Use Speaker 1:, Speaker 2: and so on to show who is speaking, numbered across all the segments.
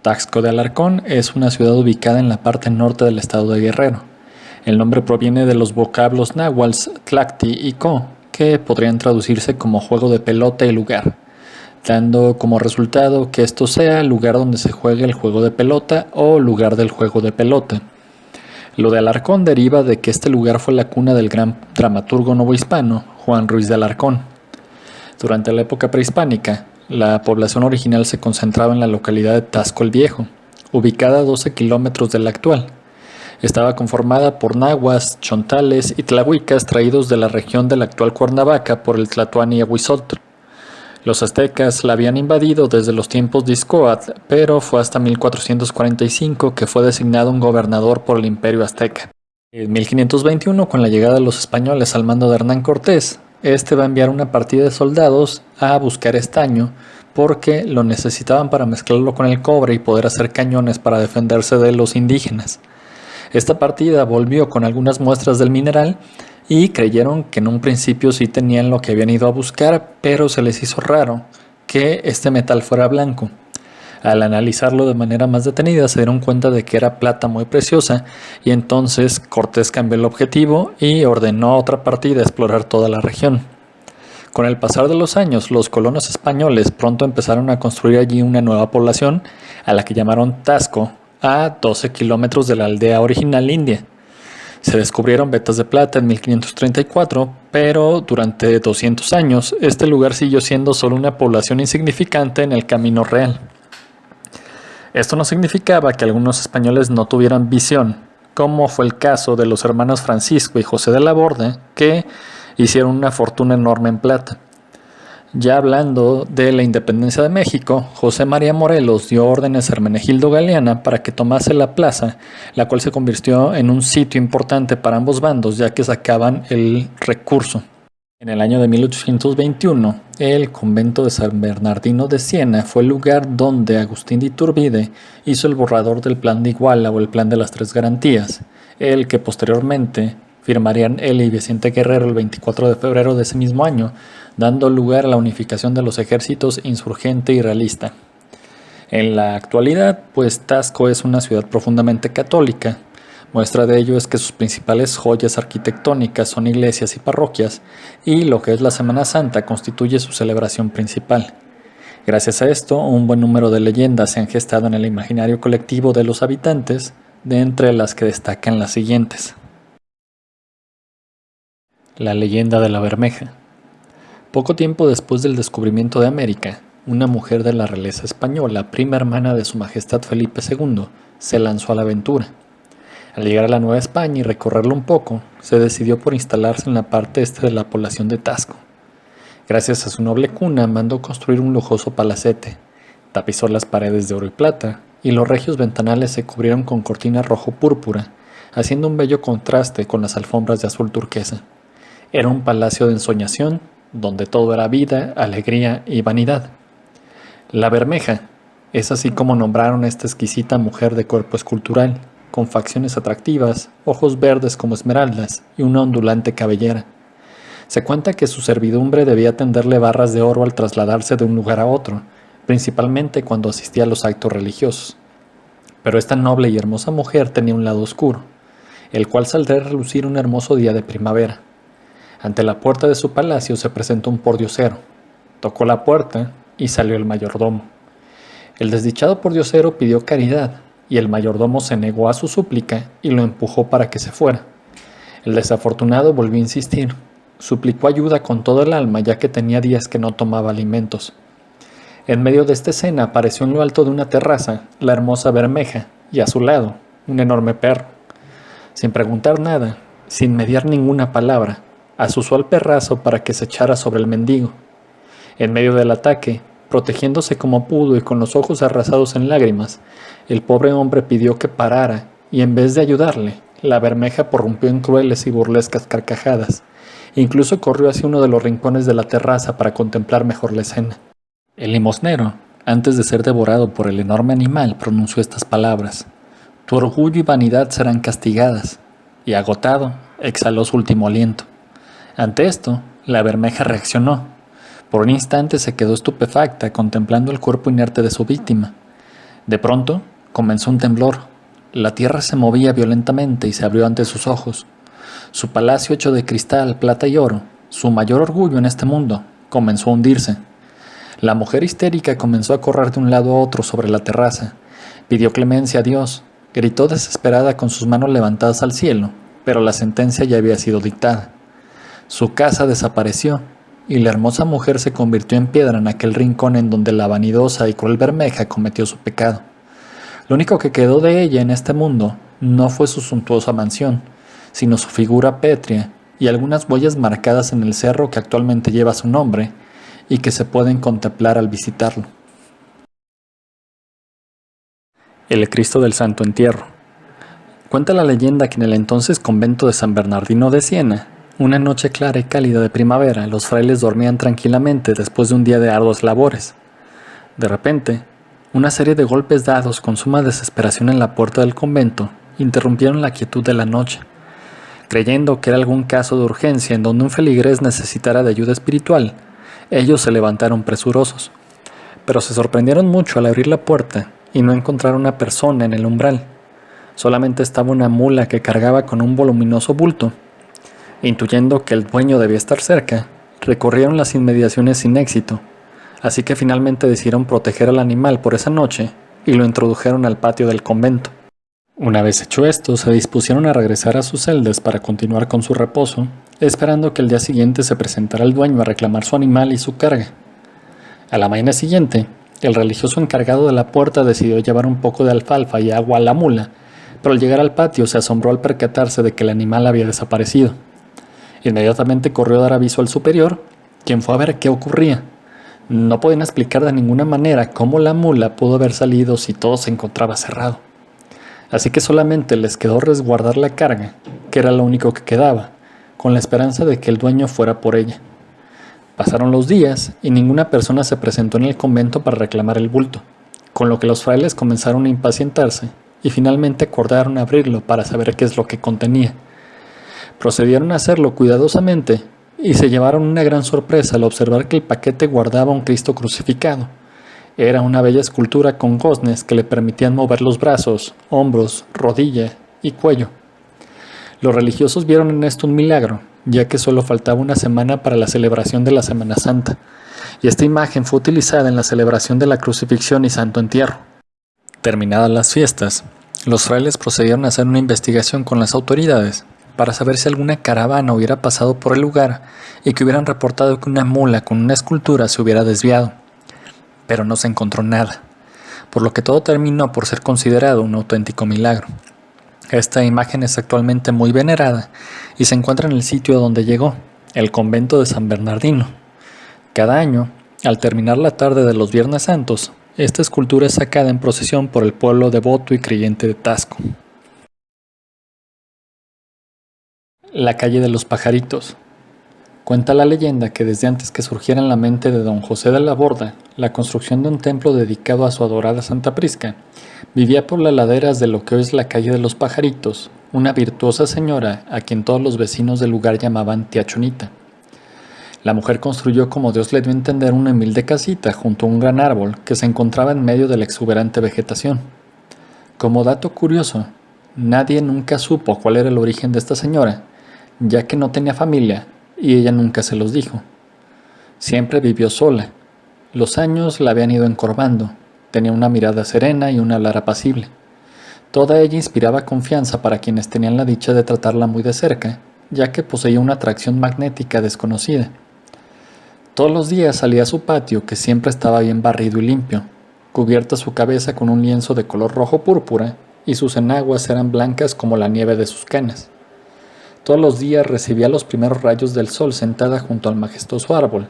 Speaker 1: Taxco de Alarcón es una ciudad ubicada en la parte norte del estado de Guerrero. El nombre proviene de los vocablos náhuatl tlacti y co, que podrían traducirse como juego de pelota y lugar, dando como resultado que esto sea el lugar donde se juega el juego de pelota o lugar del juego de pelota. Lo de Alarcón deriva de que este lugar fue la cuna del gran dramaturgo novohispano Juan Ruiz de Alarcón. Durante la época prehispánica, la población original se concentraba en la localidad de Taxco el Viejo, ubicada a 12 kilómetros de la actual. Estaba conformada por nahuas, chontales y tlahuicas traídos de la región de la actual Cuernavaca por el Tlatoani y Huizotl. Los aztecas la habían invadido desde los tiempos de Izcóatl, pero fue hasta 1445 que fue designado un gobernador por el Imperio Azteca. En 1521, con la llegada de los españoles al mando de Hernán Cortés, este va a enviar una partida de soldados a buscar estaño porque lo necesitaban para mezclarlo con el cobre y poder hacer cañones para defenderse de los indígenas. Esta partida volvió con algunas muestras del mineral y creyeron que en un principio sí tenían lo que habían ido a buscar, pero se les hizo raro que este metal fuera blanco. Al analizarlo de manera más detenida se dieron cuenta de que era plata muy preciosa y entonces Cortés cambió el objetivo y ordenó a otra partida explorar toda la región. Con el pasar de los años, los colonos españoles pronto empezaron a construir allí una nueva población a la que llamaron Taxco, a 12 kilómetros de la aldea original india. Se descubrieron vetas de plata en 1534, pero durante 200 años este lugar siguió siendo solo una población insignificante en el camino real. Esto no significaba que algunos españoles no tuvieran visión, como fue el caso de los hermanos Francisco y José de la Borde, que hicieron una fortuna enorme en plata. Ya hablando de la independencia de México, José María Morelos dio órdenes a Hermenegildo Galeana para que tomase la plaza, la cual se convirtió en un sitio importante para ambos bandos, ya que sacaban el recurso. En el año de 1821, el convento de San Bernardino de Siena fue el lugar donde Agustín de Iturbide hizo el borrador del Plan de Iguala o el Plan de las Tres Garantías, el que posteriormente firmarían él y Vicente Guerrero el 24 de febrero de ese mismo año, dando lugar a la unificación de los ejércitos insurgente y realista. En la actualidad, pues Taxco es una ciudad profundamente católica. Muestra de ello es que sus principales joyas arquitectónicas son iglesias y parroquias, y lo que es la Semana Santa constituye su celebración principal. Gracias a esto, un buen número de leyendas se han gestado en el imaginario colectivo de los habitantes, de entre las que destacan las siguientes. La leyenda de la Bermeja. Poco tiempo después del descubrimiento de América, una mujer de la realeza española, prima hermana de su majestad Felipe II, se lanzó a la aventura. Al llegar a la Nueva España y recorrerlo un poco, se decidió por instalarse en la parte este de la población de Taxco. Gracias a su noble cuna, mandó construir un lujoso palacete, tapizó las paredes de oro y plata, y los regios ventanales se cubrieron con cortina rojo-púrpura, haciendo un bello contraste con las alfombras de azul turquesa. Era un palacio de ensoñación, donde todo era vida, alegría y vanidad. La Bermeja es así como nombraron a esta exquisita mujer de cuerpo escultural, con facciones atractivas, ojos verdes como esmeraldas y una ondulante cabellera. Se cuenta que su servidumbre debía tenderle barras de oro al trasladarse de un lugar a otro, principalmente cuando asistía a los actos religiosos. Pero esta noble y hermosa mujer tenía un lado oscuro, el cual saldría a relucir un hermoso día de primavera. Ante la puerta de su palacio se presentó un pordiosero. Tocó la puerta y salió el mayordomo. El desdichado pordiosero pidió caridad y el mayordomo se negó a su súplica y lo empujó para que se fuera. El desafortunado volvió a insistir. Suplicó ayuda con todo el alma ya que tenía días que no tomaba alimentos. En medio de esta escena apareció en lo alto de una terraza la hermosa Bermeja y a su lado un enorme perro. Sin preguntar nada, sin mediar ninguna palabra, azuzó al perrazo para que se echara sobre el mendigo. En medio del ataque, protegiéndose como pudo y con los ojos arrasados en lágrimas, el pobre hombre pidió que parara y en vez de ayudarle, la Bermeja prorrumpió en crueles y burlescas carcajadas. Incluso corrió hacia uno de los rincones de la terraza para contemplar mejor la escena. El limosnero, antes de ser devorado por el enorme animal, pronunció estas palabras: «Tu orgullo y vanidad serán castigadas», y agotado, exhaló su último aliento. Ante esto, la Bermeja reaccionó. Por un instante se quedó estupefacta contemplando el cuerpo inerte de su víctima. De pronto, comenzó un temblor. La tierra se movía violentamente y se abrió ante sus ojos. Su palacio hecho de cristal, plata y oro, su mayor orgullo en este mundo, comenzó a hundirse. La mujer histérica comenzó a correr de un lado a otro sobre la terraza. Pidió clemencia a Dios, gritó desesperada con sus manos levantadas al cielo, pero la sentencia ya había sido dictada. Su casa desapareció, y la hermosa mujer se convirtió en piedra en aquel rincón en donde la vanidosa y cruel Bermeja cometió su pecado. Lo único que quedó de ella en este mundo no fue su suntuosa mansión, sino su figura pétrea y algunas huellas marcadas en el cerro que actualmente lleva su nombre y que se pueden contemplar al visitarlo. El Cristo del Santo Entierro. Cuenta la leyenda que en el entonces convento de San Bernardino de Siena, una noche clara y cálida de primavera, los frailes dormían tranquilamente después de un día de arduas labores. De repente, una serie de golpes dados con suma desesperación en la puerta del convento interrumpieron la quietud de la noche. Creyendo que era algún caso de urgencia en donde un feligrés necesitara de ayuda espiritual, ellos se levantaron presurosos. Pero se sorprendieron mucho al abrir la puerta y no encontrar una persona en el umbral. Solamente estaba una mula que cargaba con un voluminoso bulto. Intuyendo que el dueño debía estar cerca, recorrieron las inmediaciones sin éxito, así que finalmente decidieron proteger al animal por esa noche y lo introdujeron al patio del convento. Una vez hecho esto, se dispusieron a regresar a sus celdas para continuar con su reposo, esperando que el día siguiente se presentara el dueño a reclamar su animal y su carga. A la mañana siguiente, el religioso encargado de la puerta decidió llevar un poco de alfalfa y agua a la mula, pero al llegar al patio se asombró al percatarse de que el animal había desaparecido. Inmediatamente corrió a dar aviso al superior, quien fue a ver qué ocurría. No podían explicar de ninguna manera cómo la mula pudo haber salido si todo se encontraba cerrado. Así que solamente les quedó resguardar la carga, que era lo único que quedaba, con la esperanza de que el dueño fuera por ella. Pasaron los días y ninguna persona se presentó en el convento para reclamar el bulto, con lo que los frailes comenzaron a impacientarse y finalmente acordaron abrirlo para saber qué es lo que contenía. Procedieron a hacerlo cuidadosamente y se llevaron una gran sorpresa al observar que el paquete guardaba un Cristo crucificado. Era una bella escultura con goznes que le permitían mover los brazos, hombros, rodilla y cuello. Los religiosos vieron en esto un milagro, ya que solo faltaba una semana para la celebración de la Semana Santa, y esta imagen fue utilizada en la celebración de la Crucifixión y Santo Entierro. Terminadas las fiestas, los frailes procedieron a hacer una investigación con las autoridades para saber si alguna caravana hubiera pasado por el lugar y que hubieran reportado que una mula con una escultura se hubiera desviado. Pero no se encontró nada, por lo que todo terminó por ser considerado un auténtico milagro. Esta imagen es actualmente muy venerada y se encuentra en el sitio donde llegó, el convento de San Bernardino. Cada año, al terminar la tarde de los Viernes Santos, esta escultura es sacada en procesión por el pueblo devoto y creyente de Tasco. La calle de los pajaritos. Cuenta la leyenda que desde antes que surgiera en la mente de don José de la Borda la construcción de un templo dedicado a su adorada Santa Prisca, vivía por las laderas de lo que hoy es la calle de los pajaritos, una virtuosa señora a quien todos los vecinos del lugar llamaban tía Chonita. La mujer construyó como Dios le dio a entender una humilde casita junto a un gran árbol que se encontraba en medio de la exuberante vegetación. Como dato curioso, nadie nunca supo cuál era el origen de esta señora, ya que no tenía familia y ella nunca se los dijo. Siempre vivió sola. Los años la habían ido encorvando, tenía una mirada serena y un hablar apacible. Toda ella inspiraba confianza para quienes tenían la dicha de tratarla muy de cerca, ya que poseía una atracción magnética desconocida. Todos los días salía a su patio, que siempre estaba bien barrido y limpio, cubierta su cabeza con un lienzo de color rojo púrpura, y sus enaguas eran blancas como la nieve de sus canas. Todos los días recibía los primeros rayos del sol sentada junto al majestuoso árbol,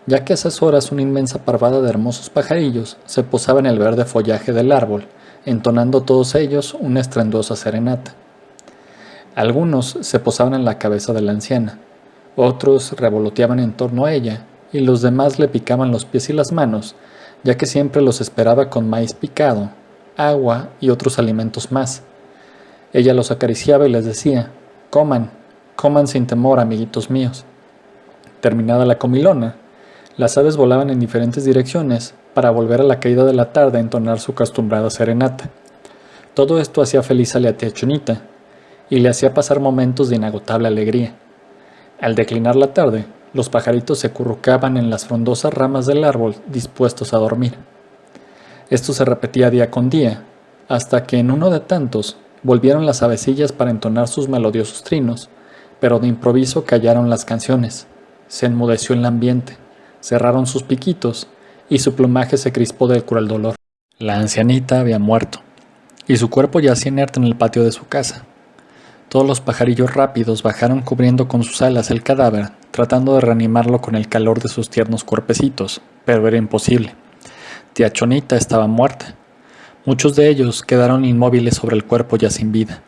Speaker 1: ya que a esas horas una inmensa parvada de hermosos pajarillos se posaba en el verde follaje del árbol, entonando todos ellos una estruendosa serenata. Algunos se posaban en la cabeza de la anciana, otros revoloteaban en torno a ella, y los demás le picaban los pies y las manos, ya que siempre los esperaba con maíz picado, agua y otros alimentos más. Ella los acariciaba y les decía: coman, coman sin temor, amiguitos míos. Terminada la comilona, Las aves volaban en diferentes direcciones para volver a la caída de la tarde a entonar su acostumbrada serenata. Todo esto hacía feliz a la tía Chonita y le hacía pasar momentos de inagotable alegría. Al declinar la tarde, los pajaritos se acurrucaban en las frondosas ramas del árbol dispuestos a dormir. Esto se repetía día con día, hasta que en uno de tantos volvieron las avecillas para entonar sus melodiosos trinos, pero de improviso callaron las canciones. Se enmudeció el ambiente, cerraron sus piquitos y su plumaje se crispó del cruel dolor. La ancianita había muerto, y su cuerpo yacía inerte en el patio de su casa. Todos los pajarillos rápidos bajaron cubriendo con sus alas el cadáver, tratando de reanimarlo con el calor de sus tiernos cuerpecitos, pero era imposible. Tía Chonita estaba muerta. Muchos de ellos quedaron inmóviles sobre el cuerpo ya sin vida.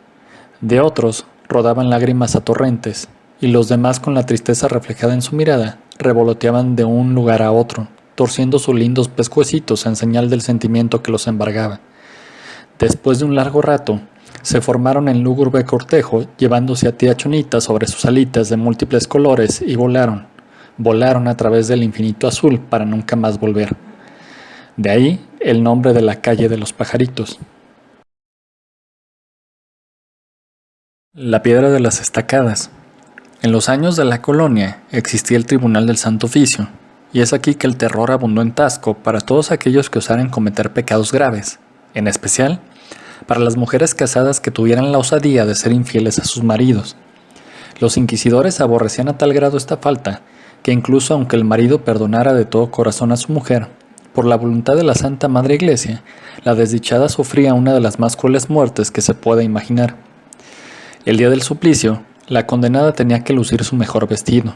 Speaker 1: De otros rodaban lágrimas a torrentes, y los demás, con la tristeza reflejada en su mirada, revoloteaban de un lugar a otro, torciendo sus lindos pescuecitos en señal del sentimiento que los embargaba. Después de un largo rato, se formaron en lúgubre cortejo, llevándose a tía Chonita sobre sus alitas de múltiples colores y volaron a través del infinito azul para nunca más volver. De ahí el nombre de la calle de los pajaritos. La piedra de las estacadas. En los años de la colonia existía el Tribunal del Santo Oficio, y es aquí que el terror abundó en Taxco para todos aquellos que osaran cometer pecados graves, en especial para las mujeres casadas que tuvieran la osadía de ser infieles a sus maridos. Los inquisidores aborrecían a tal grado esta falta, que incluso aunque el marido perdonara de todo corazón a su mujer, por la voluntad de la Santa Madre Iglesia, la desdichada sufría una de las más crueles muertes que se pueda imaginar. El día del suplicio, la condenada tenía que lucir su mejor vestido.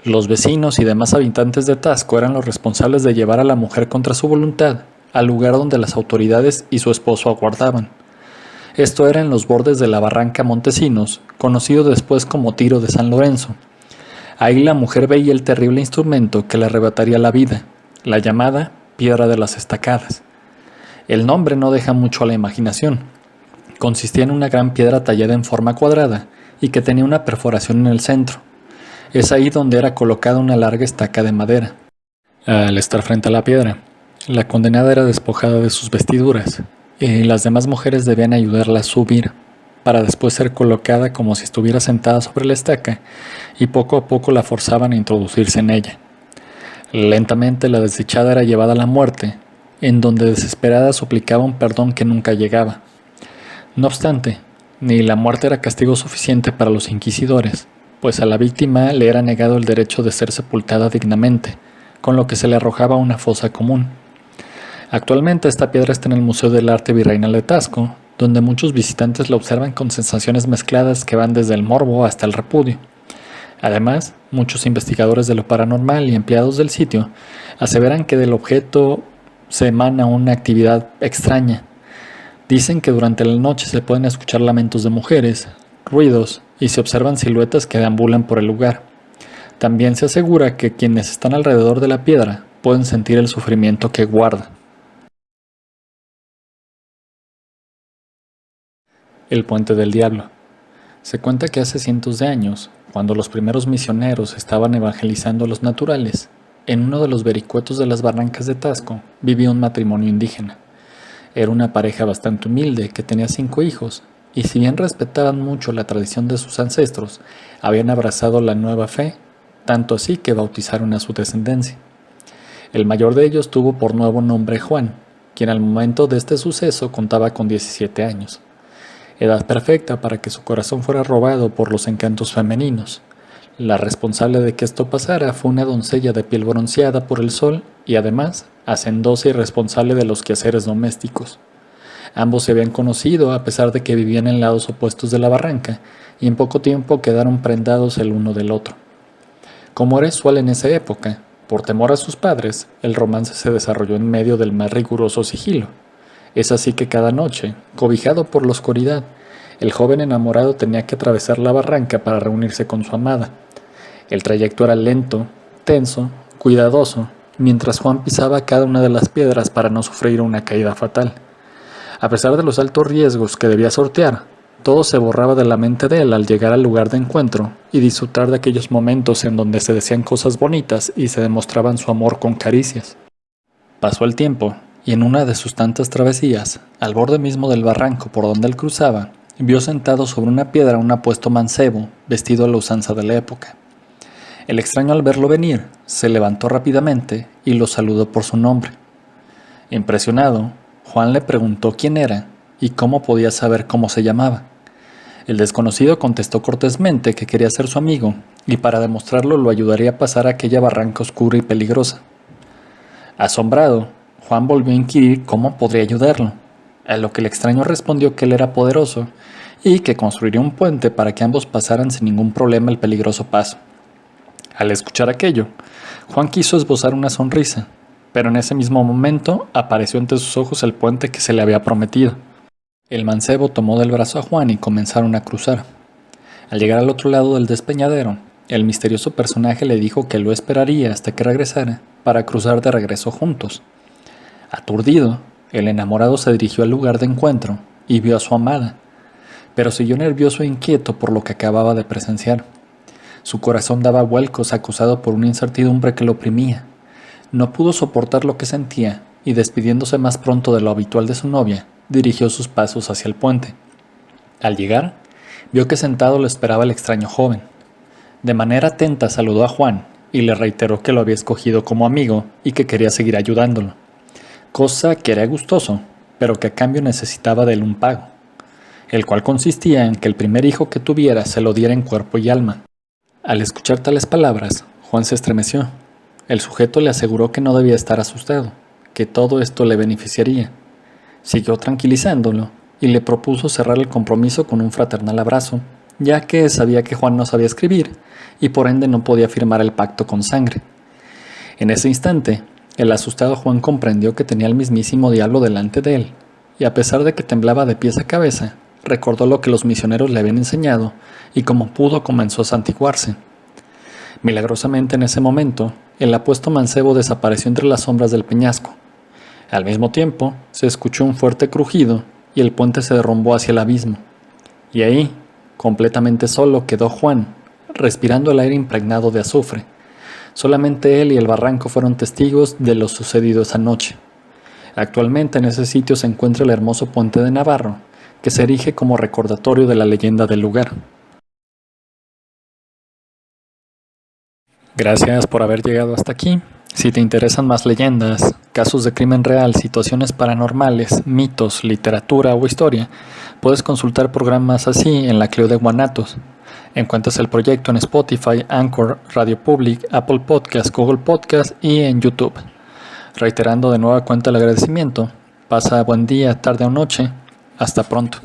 Speaker 1: Los vecinos y demás habitantes de Taxco eran los responsables de llevar a la mujer contra su voluntad al lugar donde las autoridades y su esposo aguardaban. Esto era en los bordes de la barranca Montesinos, conocido después como Tiro de San Lorenzo. Ahí la mujer veía el terrible instrumento que le arrebataría la vida, la llamada Piedra de las Estacadas. El nombre no deja mucho a la imaginación. Consistía en una gran piedra tallada en forma cuadrada y que tenía una perforación en el centro. Es ahí donde era colocada una larga estaca de madera. Al estar frente a la piedra, la condenada era despojada de sus vestiduras y las demás mujeres debían ayudarla a subir, para después ser colocada como si estuviera sentada sobre la estaca, y poco a poco la forzaban a introducirse en ella. Lentamente la desdichada era llevada a la muerte, en donde desesperada suplicaba un perdón que nunca llegaba. No obstante, ni la muerte era castigo suficiente para los inquisidores, pues a la víctima le era negado el derecho de ser sepultada dignamente, con lo que se le arrojaba a una fosa común. Actualmente esta piedra está en el Museo del Arte Virreinal de Taxco, donde muchos visitantes la observan con sensaciones mezcladas que van desde el morbo hasta el repudio. Además, muchos investigadores de lo paranormal y empleados del sitio aseveran que del objeto se emana una actividad extraña. Dicen que durante la noche se pueden escuchar lamentos de mujeres, ruidos y se observan siluetas que deambulan por el lugar. También se asegura que quienes están alrededor de la piedra pueden sentir el sufrimiento que guarda. El Puente del Diablo. Se cuenta que hace cientos de años, cuando los primeros misioneros estaban evangelizando a los naturales, en uno de los vericuetos de las barrancas de Taxco vivía un matrimonio indígena. Era una pareja bastante humilde que tenía 5 hijos, y si bien respetaban mucho la tradición de sus ancestros, habían abrazado la nueva fe, tanto así que bautizaron a su descendencia. El mayor de ellos tuvo por nuevo nombre Juan, quien al momento de este suceso contaba con 17 años. Edad perfecta para que su corazón fuera robado por los encantos femeninos. La responsable de que esto pasara fue una doncella de piel bronceada por el sol y además hacendosa y responsable de los quehaceres domésticos. Ambos se habían conocido a pesar de que vivían en lados opuestos de la barranca y en poco tiempo quedaron prendados el uno del otro. Como era usual en esa época, por temor a sus padres, el romance se desarrolló en medio del más riguroso sigilo. Es así que cada noche, cobijado por la oscuridad, el joven enamorado tenía que atravesar la barranca para reunirse con su amada. El trayecto era lento, tenso, cuidadoso, mientras Juan pisaba cada una de las piedras para no sufrir una caída fatal. A pesar de los altos riesgos que debía sortear, Todo se borraba de la mente de él al llegar al lugar de encuentro y disfrutar de aquellos momentos en donde se decían cosas bonitas y se demostraban su amor con caricias. Pasó el tiempo, y en una de sus tantas travesías, al borde mismo del barranco por donde él cruzaba, vio sentado sobre una piedra un apuesto mancebo, vestido a la usanza de la época. El extraño al verlo venir, se levantó rápidamente y lo saludó por su nombre. Impresionado, Juan le preguntó quién era y cómo podía saber cómo se llamaba. El desconocido contestó cortésmente que quería ser su amigo y para demostrarlo lo ayudaría a pasar aquella barranca oscura y peligrosa. Asombrado, Juan volvió a inquirir cómo podría ayudarlo, a lo que el extraño respondió que él era poderoso y que construiría un puente para que ambos pasaran sin ningún problema el peligroso paso. Al escuchar aquello, Juan quiso esbozar una sonrisa, pero en ese mismo momento apareció ante sus ojos el puente que se le había prometido. El mancebo tomó del brazo a Juan y comenzaron a cruzar. Al llegar al otro lado del despeñadero, el misterioso personaje le dijo que lo esperaría hasta que regresara para cruzar de regreso juntos. Aturdido, el enamorado se dirigió al lugar de encuentro y vio a su amada, pero siguió nervioso e inquieto por lo que acababa de presenciar. Su corazón daba vuelcos acusado por una incertidumbre que lo oprimía. No pudo soportar lo que sentía y despidiéndose más pronto de lo habitual de su novia, dirigió sus pasos hacia el puente. Al llegar, vio que sentado lo esperaba el extraño joven. De manera atenta saludó a Juan y le reiteró que lo había escogido como amigo y que quería seguir ayudándolo, cosa que era gustoso, pero que a cambio necesitaba de él un pago, el cual consistía en que el primer hijo que tuviera se lo diera en cuerpo y alma. Al escuchar tales palabras, Juan se estremeció. El sujeto le aseguró que no debía estar asustado, que todo esto le beneficiaría. Siguió tranquilizándolo y le propuso cerrar el compromiso con un fraternal abrazo, ya que sabía que Juan no sabía escribir y por ende no podía firmar el pacto con sangre. En ese instante, el asustado Juan comprendió que tenía al mismísimo diablo delante de él, y a pesar de que temblaba de pies a cabeza, recordó lo que los misioneros le habían enseñado y como pudo comenzó a santiguarse. Milagrosamente en ese momento, el apuesto mancebo desapareció entre las sombras del peñasco. Al mismo tiempo, se escuchó un fuerte crujido y el puente se derrumbó hacia el abismo. Y ahí, completamente solo, quedó Juan, respirando el aire impregnado de azufre. Solamente él y el barranco fueron testigos de lo sucedido esa noche. Actualmente en ese sitio se encuentra el hermoso puente de Navarro, que se erige como recordatorio de la leyenda del lugar. Gracias por haber llegado hasta aquí. Si te interesan más leyendas, casos de crimen real, situaciones paranormales, mitos, literatura o historia, puedes consultar programas así en la Cleo de Guanatos. Encuentras el proyecto en Spotify, Anchor, Radio Public, Apple Podcasts, Google Podcasts y en YouTube. Reiterando de nueva cuenta el agradecimiento. Pasa buen día, tarde o noche. Hasta pronto.